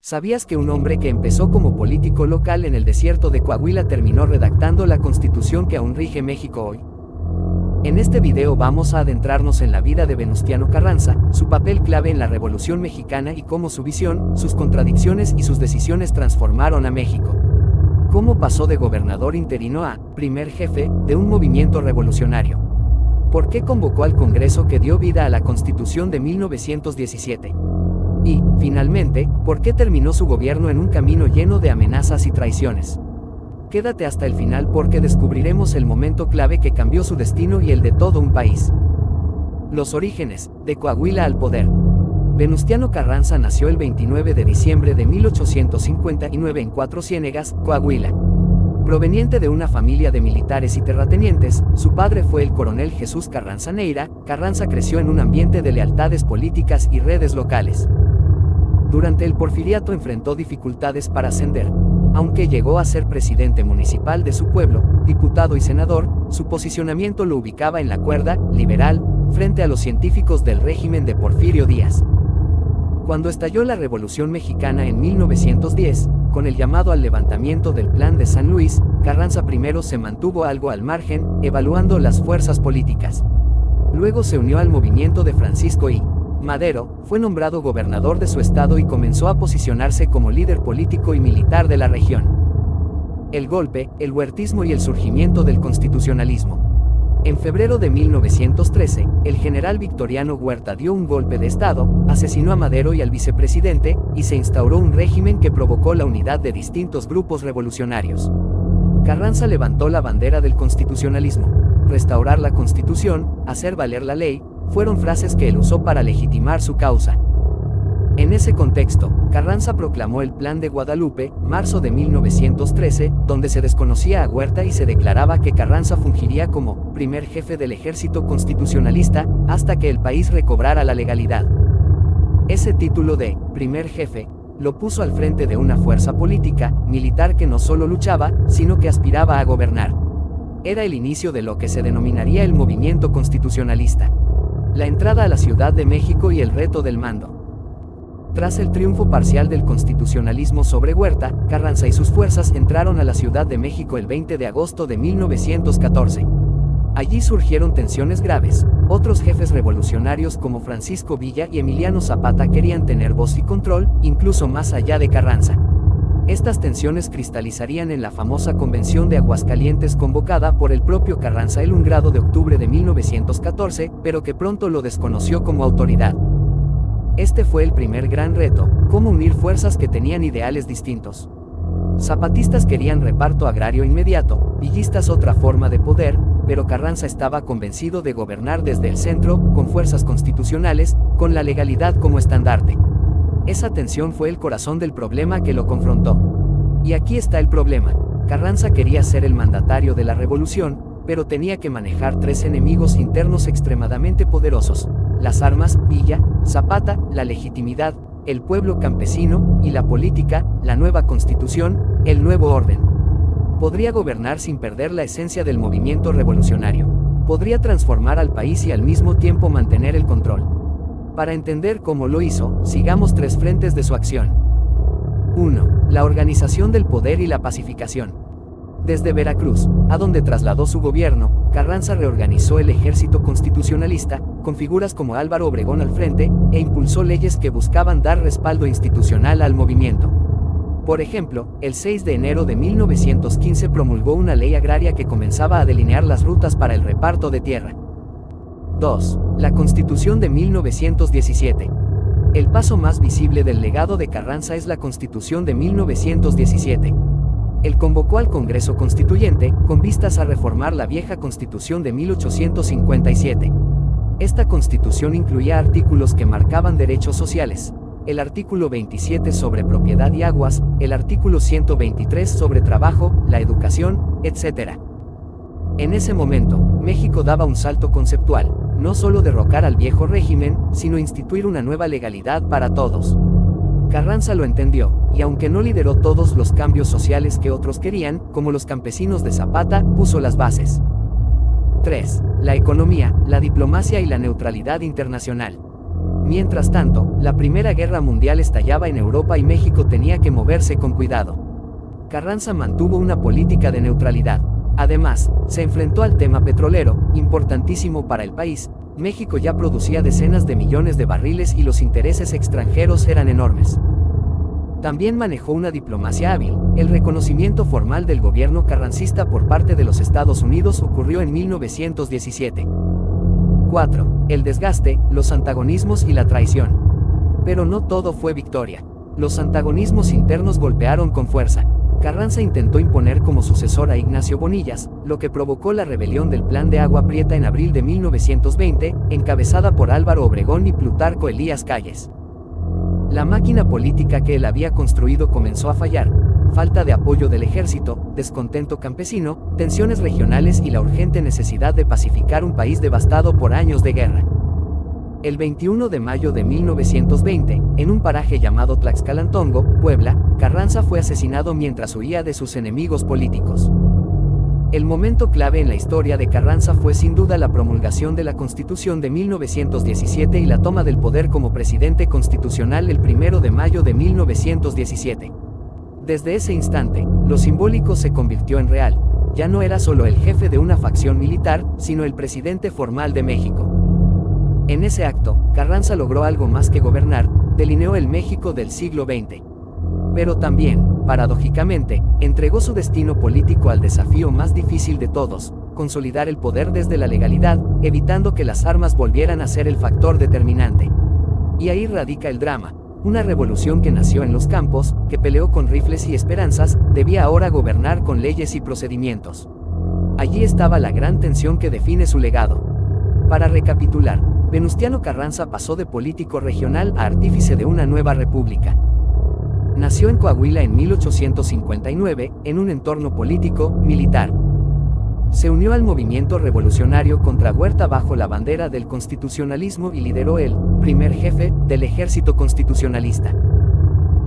¿Sabías que un hombre que empezó como político local en el desierto de Coahuila terminó redactando la constitución que aún rige México hoy? En este video vamos a adentrarnos en la vida de Venustiano Carranza, su papel clave en la Revolución Mexicana y cómo su visión, sus contradicciones y sus decisiones transformaron a México. ¿Cómo pasó de gobernador interino a primer jefe de un movimiento revolucionario? ¿Por qué convocó al Congreso que dio vida a la Constitución de 1917? Y, finalmente, ¿por qué terminó su gobierno en un camino lleno de amenazas y traiciones? Quédate hasta el final porque descubriremos el momento clave que cambió su destino y el de todo un país. Los orígenes, de Coahuila al poder. Venustiano Carranza nació el 29 de diciembre de 1859 en Cuatro Ciénegas, Coahuila. Proveniente de una familia de militares y terratenientes, su padre fue el coronel Jesús Carranza Neira. Carranza creció en un ambiente de lealtades políticas y redes locales. Durante el Porfiriato enfrentó dificultades para ascender. Aunque llegó a ser presidente municipal de su pueblo, diputado y senador, su posicionamiento lo ubicaba en la cuerda liberal, frente a los científicos del régimen de Porfirio Díaz. Cuando estalló la Revolución Mexicana en 1910, con el llamado al levantamiento del Plan de San Luis, Carranza primero se mantuvo algo al margen, evaluando las fuerzas políticas. Luego se unió al movimiento de Francisco I. Madero, fue nombrado gobernador de su estado y comenzó a posicionarse como líder político y militar de la región. El golpe, el huertismo y el surgimiento del constitucionalismo. En febrero de 1913, el general Victoriano Huerta dio un golpe de estado, asesinó a Madero y al vicepresidente, y se instauró un régimen que provocó la unidad de distintos grupos revolucionarios. Carranza levantó la bandera del constitucionalismo. Restaurar la Constitución, hacer valer la ley, fueron frases que él usó para legitimar su causa. En ese contexto, Carranza proclamó el Plan de Guadalupe, marzo de 1913, donde se desconocía a Huerta y se declaraba que Carranza fungiría como primer jefe del ejército constitucionalista, hasta que el país recobrara la legalidad. Ese título de primer jefe lo puso al frente de una fuerza política, militar que no solo luchaba, sino que aspiraba a gobernar. Era el inicio de lo que se denominaría el movimiento constitucionalista. La entrada a la Ciudad de México y el reto del mando. Tras el triunfo parcial del constitucionalismo sobre Huerta, Carranza y sus fuerzas entraron a la Ciudad de México el 20 de agosto de 1914. Allí surgieron tensiones graves. Otros jefes revolucionarios como Francisco Villa y Emiliano Zapata querían tener voz y control, incluso más allá de Carranza. Estas tensiones cristalizarían en la famosa Convención de Aguascalientes convocada por el propio Carranza el 1 de octubre de 1914, pero que pronto lo desconoció como autoridad. Este fue el primer gran reto, cómo unir fuerzas que tenían ideales distintos. Zapatistas querían reparto agrario inmediato, villistas otra forma de poder, pero Carranza estaba convencido de gobernar desde el centro, con fuerzas constitucionales, con la legalidad como estandarte. Esa tensión fue el corazón del problema que lo confrontó. Y aquí está el problema. Carranza quería ser el mandatario de la revolución, pero tenía que manejar tres enemigos internos extremadamente poderosos: las armas, Villa, Zapata, la legitimidad, el pueblo campesino, y la política, la nueva constitución, el nuevo orden. Podría gobernar sin perder la esencia del movimiento revolucionario. Podría transformar al país y al mismo tiempo mantener el control. Para entender cómo lo hizo, sigamos tres frentes de su acción. 1. La organización del poder y la pacificación. Desde Veracruz, a donde trasladó su gobierno, Carranza reorganizó el ejército constitucionalista, con figuras como Álvaro Obregón al frente, e impulsó leyes que buscaban dar respaldo institucional al movimiento. Por ejemplo, el 6 de enero de 1915 promulgó una ley agraria que comenzaba a delinear las rutas para el reparto de tierra. 2. La Constitución de 1917. El paso más visible del legado de Carranza es la Constitución de 1917. Él convocó al Congreso Constituyente, con vistas a reformar la vieja Constitución de 1857. Esta Constitución incluía artículos que marcaban derechos sociales. El artículo 27 sobre propiedad y aguas, el artículo 123 sobre trabajo, la educación, etc. En ese momento, México daba un salto conceptual. No solo derrocar al viejo régimen, sino instituir una nueva legalidad para todos. Carranza lo entendió, y aunque no lideró todos los cambios sociales que otros querían, como los campesinos de Zapata, puso las bases. 3. La economía, la diplomacia y la neutralidad internacional. Mientras tanto, la Primera Guerra Mundial estallaba en Europa y México tenía que moverse con cuidado. Carranza mantuvo una política de neutralidad. Además, se enfrentó al tema petrolero, importantísimo para el país. México ya producía decenas de millones de barriles y los intereses extranjeros eran enormes. También manejó una diplomacia hábil. El reconocimiento formal del gobierno carrancista por parte de los Estados Unidos ocurrió en 1917. 4. El desgaste, los antagonismos y la traición. Pero no todo fue victoria. Los antagonismos internos golpearon con fuerza. Carranza intentó imponer como sucesor a Ignacio Bonillas, lo que provocó la rebelión del Plan de Agua Prieta en abril de 1920, encabezada por Álvaro Obregón y Plutarco Elías Calles. La máquina política que él había construido comenzó a fallar. Falta de apoyo del ejército, descontento campesino, tensiones regionales y la urgente necesidad de pacificar un país devastado por años de guerra. El 21 de mayo de 1920, en un paraje llamado Tlaxcalantongo, Puebla, Carranza fue asesinado mientras huía de sus enemigos políticos. El momento clave en la historia de Carranza fue sin duda la promulgación de la Constitución de 1917 y la toma del poder como presidente constitucional el 1 de mayo de 1917. Desde ese instante, lo simbólico se convirtió en real. Ya no era solo el jefe de una facción militar, sino el presidente formal de México. En ese acto, Carranza logró algo más que gobernar, delineó el México del siglo XX. Pero también, paradójicamente, entregó su destino político al desafío más difícil de todos, consolidar el poder desde la legalidad, evitando que las armas volvieran a ser el factor determinante. Y ahí radica el drama. Una revolución que nació en los campos, que peleó con rifles y esperanzas, debía ahora gobernar con leyes y procedimientos. Allí estaba la gran tensión que define su legado. Para recapitular, Venustiano Carranza pasó de político regional a artífice de una nueva república. Nació en Coahuila en 1859, en un entorno político, militar. Se unió al movimiento revolucionario contra Huerta bajo la bandera del constitucionalismo y lideró el primer jefe del ejército constitucionalista.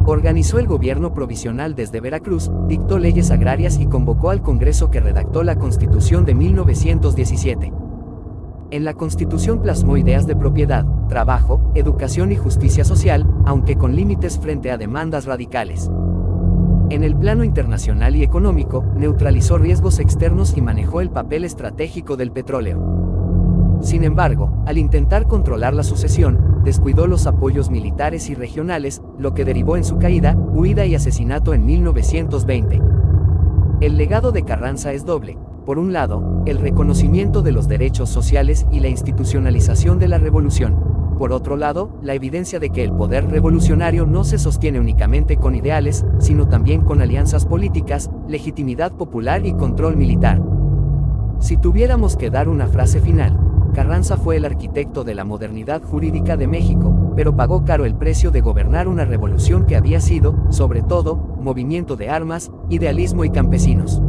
Organizó el gobierno provisional desde Veracruz, dictó leyes agrarias y convocó al Congreso que redactó la Constitución de 1917. En la Constitución plasmó ideas de propiedad, trabajo, educación y justicia social, aunque con límites frente a demandas radicales. En el plano internacional y económico, neutralizó riesgos externos y manejó el papel estratégico del petróleo. Sin embargo, al intentar controlar la sucesión, descuidó los apoyos militares y regionales, lo que derivó en su caída, huida y asesinato en 1920. El legado de Carranza es doble. Por un lado, el reconocimiento de los derechos sociales y la institucionalización de la revolución. Por otro lado, la evidencia de que el poder revolucionario no se sostiene únicamente con ideales, sino también con alianzas políticas, legitimidad popular y control militar. Si tuviéramos que dar una frase final, Carranza fue el arquitecto de la modernidad jurídica de México, pero pagó caro el precio de gobernar una revolución que había sido, sobre todo, movimiento de armas, idealismo y campesinos.